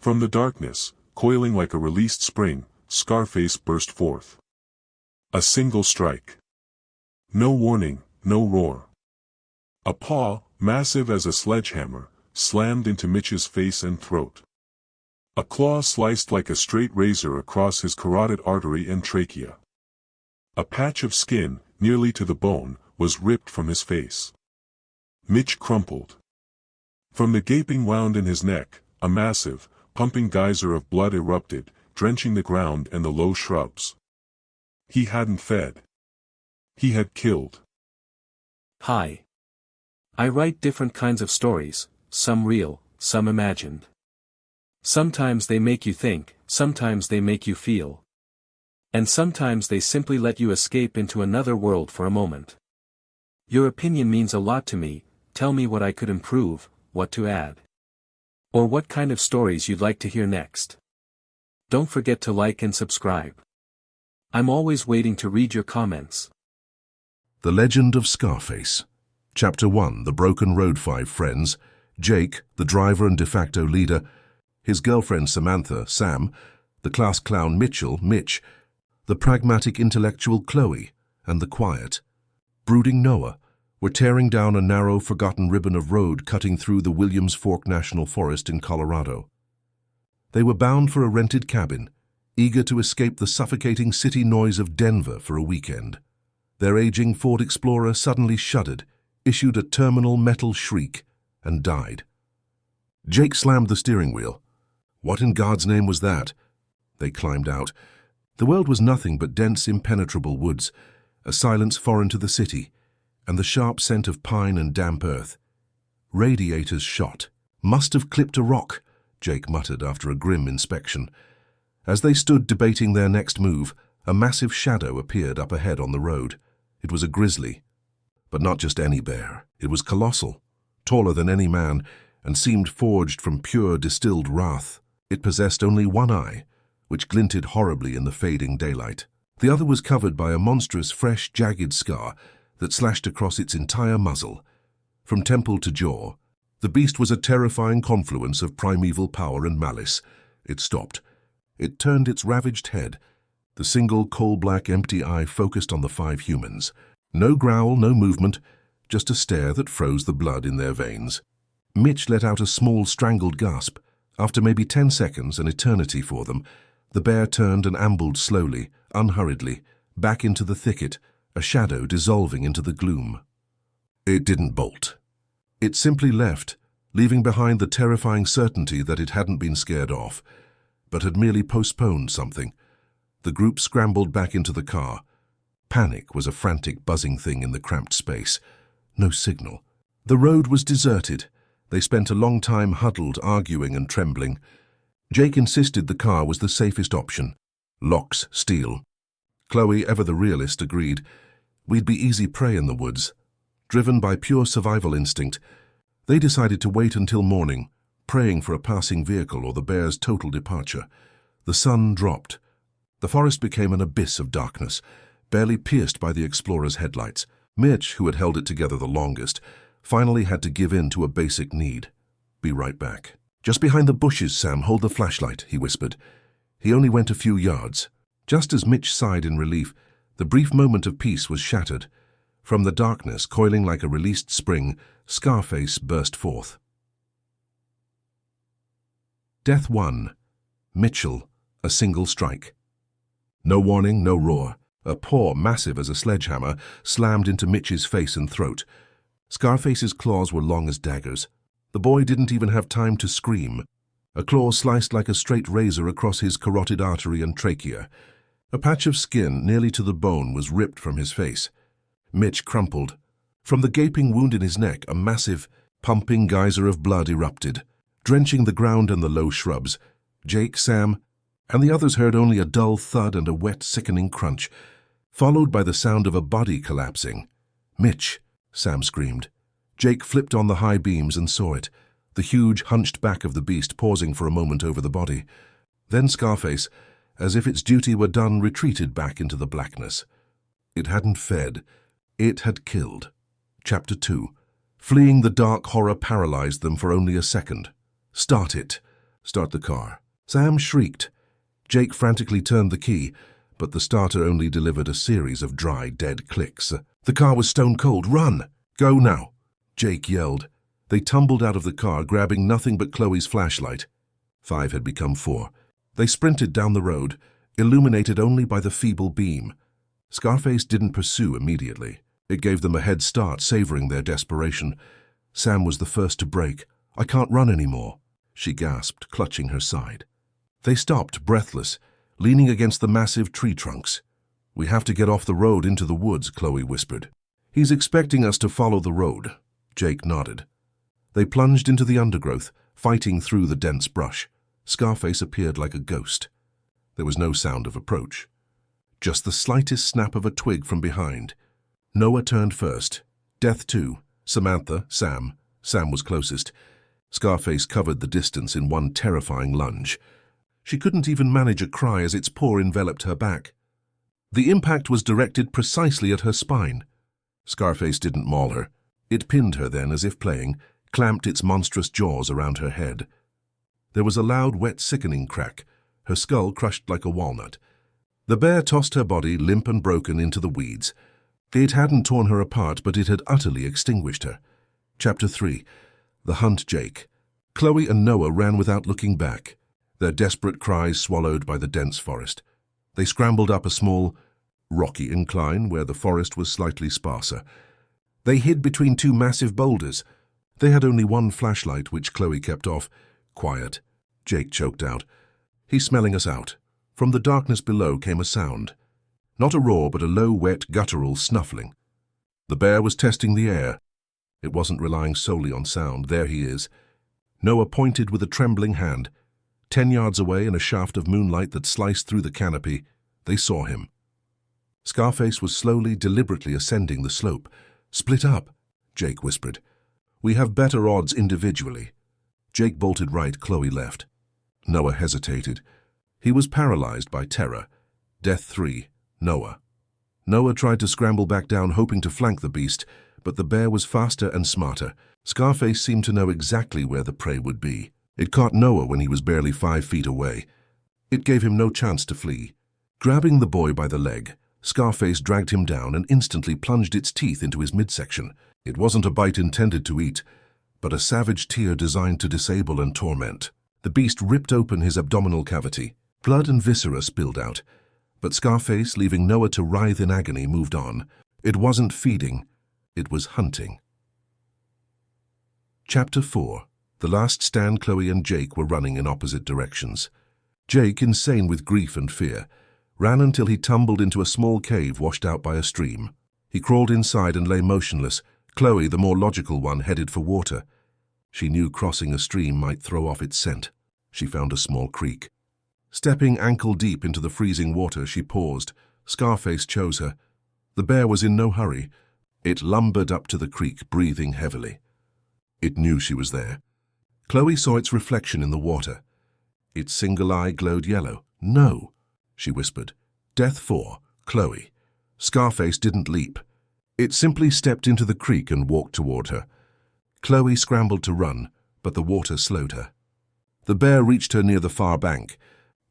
From the darkness, coiling like a released spring, Scarface burst forth. A single strike. No warning, no roar. A paw, massive as a sledgehammer, slammed into Mitch's face and throat. A claw sliced like a straight razor across his carotid artery and trachea. A patch of skin, nearly to the bone, was ripped from his face. Mitch crumpled. From the gaping wound in his neck, a massive, pumping geyser of blood erupted, drenching the ground and the low shrubs. He hadn't fed. He had killed. Hi. I write different kinds of stories, some real, some imagined. Sometimes they make you think, sometimes they make you feel. And sometimes they simply let you escape into another world for a moment. Your opinion means a lot to me. Tell me what I could improve, what to add. Or what kind of stories you'd like to hear next. Don't forget to like and subscribe. I'm always waiting to read your comments. The Legend of Scarface. Chapter 1. The Broken Road. 5 friends. Jake, the driver and de facto leader. His girlfriend Samantha, Sam. The class clown Mitchell, Mitch. The pragmatic intellectual Chloe. And the quiet, brooding Noah were tearing down a narrow, forgotten ribbon of road cutting through the Williams Fork National Forest in Colorado. They were bound for a rented cabin, eager to escape the suffocating city noise of Denver for a weekend. Their aging Ford Explorer suddenly shuddered, issued a terminal metal shriek, and died. Jake slammed the steering wheel. What in God's name was that? They climbed out. The world was nothing but dense, impenetrable woods, a silence foreign to the city, and the sharp scent of pine and damp earth. Radiators shot. Must have clipped a rock, Jake muttered after a grim inspection. As they stood debating their next move, a massive shadow appeared up ahead on the road. It was a grizzly. But not just any bear. It was colossal, taller than any man, and seemed forged from pure distilled wrath. It possessed only one eye, which glinted horribly in the fading daylight. The other was covered by a monstrous, fresh, jagged scar that slashed across its entire muzzle. From temple to jaw, the beast was a terrifying confluence of primeval power and malice. It stopped. It turned its ravaged head. The single coal-black empty eye focused on the 5 humans. No growl, no movement, just a stare that froze the blood in their veins. Mitch let out a small, strangled gasp. After maybe 10 seconds, an eternity for them, the bear turned and ambled slowly, unhurriedly, back into the thicket, a shadow dissolving into the gloom. It didn't bolt. It simply left, leaving behind the terrifying certainty that it hadn't been scared off, but had merely postponed something. The group scrambled back into the car. Panic was a frantic, buzzing thing in the cramped space. No signal. The road was deserted. They spent a long time huddled, arguing and trembling. Jake insisted the car was the safest option. Locks, steel. Chloe, ever the realist, agreed. We'd be easy prey in the woods. Driven by pure survival instinct, they decided to wait until morning, praying for a passing vehicle or the bear's total departure. The sun dropped. The forest became an abyss of darkness, barely pierced by the explorer's headlights. Mitch, who had held it together the longest, finally had to give in to a basic need. Be right back. Just behind the bushes, Sam, hold the flashlight, he whispered. He only went a few yards. Just as Mitch sighed in relief, the brief moment of peace was shattered. From the darkness, coiling like a released spring, Scarface burst forth. Death 1. Mitchell, a single strike. No warning, no roar. A paw, massive as a sledgehammer, slammed into Mitch's face and throat. Scarface's claws were long as daggers. The boy didn't even have time to scream. A claw sliced like a straight razor across his carotid artery and trachea. A patch of skin, nearly to the bone, was ripped from his face. Mitch crumpled. From the gaping wound in his neck, a massive, pumping geyser of blood erupted, drenching the ground and the low shrubs. Jake, Sam, and the others heard only a dull thud and a wet, sickening crunch, followed by the sound of a body collapsing. "Mitch!" Sam screamed. Jake flipped on the high beams and saw it, the huge, hunched back of the beast pausing for a moment over the body. Then Scarface, as if its duty were done, retreated back into the blackness. It hadn't fed. It had killed. Chapter 2. Fleeing the dark horror paralyzed them for only a second. Start it. "Start the car." Sam shrieked. Jake frantically turned the key, but the starter only delivered a series of dry, dead clicks. The car was stone cold. "Run! Go now!" Jake yelled. They tumbled out of the car, grabbing nothing but Chloe's flashlight. 5 had become 4. They sprinted down the road, illuminated only by the feeble beam. Scarface didn't pursue immediately. It gave them a head start, savoring their desperation. Sam was the first to break. "I can't run anymore," she gasped, clutching her side. They stopped, breathless, leaning against the massive tree trunks. "We have to get off the road into the woods," Chloe whispered. "He's expecting us to follow the road." Jake nodded. They plunged into the undergrowth, fighting through the dense brush. Scarface appeared like a ghost. There was no sound of approach. Just the slightest snap of a twig from behind. Noah turned first. Death 2. Samantha, Sam. Sam was closest. Scarface covered the distance in one terrifying lunge. She couldn't even manage a cry as its paw enveloped her back. The impact was directed precisely at her spine. Scarface didn't maul her. It pinned her then, as if playing, clamped its monstrous jaws around her head. There was a loud, wet, sickening crack, her skull crushed like a walnut. The bear tossed her body, limp and broken, into the weeds. It hadn't torn her apart, but it had utterly extinguished her. Chapter 3. The Hunt. Jake. Chloe and Noah ran without looking back, their desperate cries swallowed by the dense forest. They scrambled up a small, rocky incline where the forest was slightly sparser. They hid between 2 massive boulders. They had only one flashlight, which Chloe kept off. "Quiet," Jake choked out. "He's smelling us out." From the darkness below came a sound. Not a roar, but a low, wet, guttural snuffling. The bear was testing the air. It wasn't relying solely on sound. "There he is." Noah pointed with a trembling hand. 10 yards away, in a shaft of moonlight that sliced through the canopy, they saw him. Scarface was slowly, deliberately ascending the slope. "Split up," Jake whispered. "We have better odds individually." Jake bolted right, Chloe left. Noah hesitated. He was paralyzed by terror. Death 3. Noah. Noah tried to scramble back down, hoping to flank the beast, but the bear was faster and smarter. Scarface seemed to know exactly where the prey would be. It caught Noah when he was barely 5 feet away. It gave him no chance to flee. Grabbing the boy by the leg, Scarface dragged him down and instantly plunged its teeth into his midsection. It wasn't a bite intended to eat, but a savage tear designed to disable and torment. The beast ripped open his abdominal cavity. Blood and viscera spilled out, but Scarface, leaving Noah to writhe in agony, moved on. It wasn't feeding, it was hunting. Chapter 4. The last stand. Chloe and Jake were running in opposite directions. Jake, insane with grief and fear, ran until he tumbled into a small cave washed out by a stream. He crawled inside and lay motionless. Chloe, the more logical one, headed for water. She knew crossing a stream might throw off its scent. She found a small creek. Stepping ankle-deep into the freezing water, she paused. Scarface chose her. The bear was in no hurry. It lumbered up to the creek, breathing heavily. It knew she was there. Chloe saw its reflection in the water. Its single eye glowed yellow. "No," she whispered. Death 4. Chloe. Scarface didn't leap. It simply stepped into the creek and walked toward her. Chloe scrambled to run, but the water slowed her. The bear reached her near the far bank.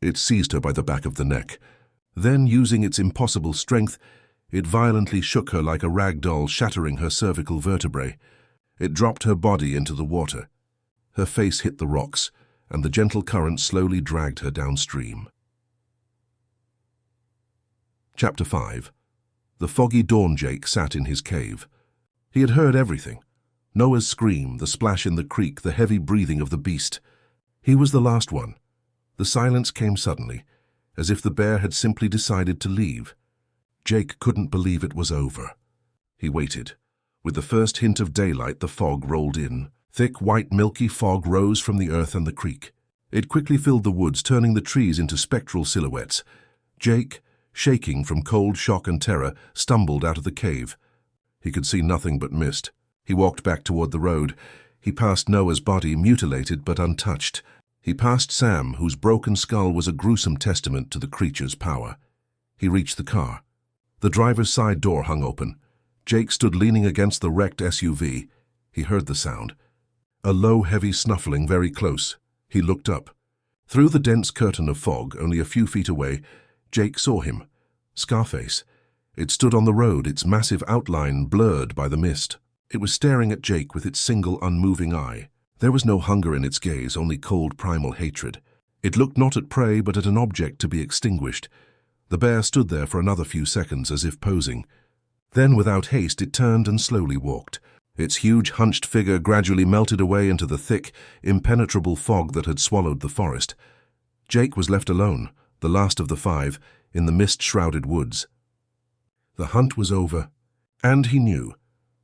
It seized her by the back of the neck. Then, using its impossible strength, it violently shook her like a rag doll, shattering her cervical vertebrae. It dropped her body into the water. Her face hit the rocks, and the gentle current slowly dragged her downstream. Chapter 5. The foggy dawn. Jake sat in his cave. He had heard everything. Noah's scream, the splash in the creek, the heavy breathing of the beast. He was the last one. The silence came suddenly, as if the bear had simply decided to leave. Jake couldn't believe it was over. He waited. With the first hint of daylight, the fog rolled in. Thick, white, milky fog rose from the earth and the creek. It quickly filled the woods, turning the trees into spectral silhouettes. Jake, shaking from cold shock and terror, stumbled out of the cave. He could see nothing but mist. He walked back toward the road. He passed Noah's body, mutilated but untouched. He passed Sam, whose broken skull was a gruesome testament to the creature's power. He reached the car. The driver's side door hung open. Jake stood leaning against the wrecked SUV. He heard the sound. A low, heavy snuffling very close. He looked up. Through the dense curtain of fog, only a few feet away, Jake saw him. Scarface. It stood on the road, its massive outline blurred by the mist. It was staring at Jake with its single unmoving eye. There was no hunger in its gaze, only cold primal hatred. It looked not at prey but at an object to be extinguished. The bear stood there for another few seconds as if posing. Then without haste it turned and slowly walked. Its huge hunched figure gradually melted away into the thick, impenetrable fog that had swallowed the forest. Jake was left alone, the last of the five, in the mist-shrouded woods. The hunt was over, and he knew.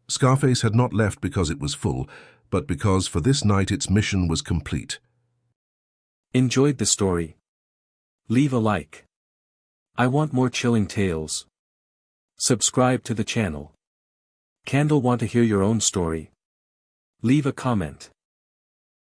Scarface had not left because it was full, but because for this night its mission was complete. Enjoyed the story? Leave a like. I want more chilling tales. Subscribe to the channel. Candle, want to hear your own story? Leave a comment.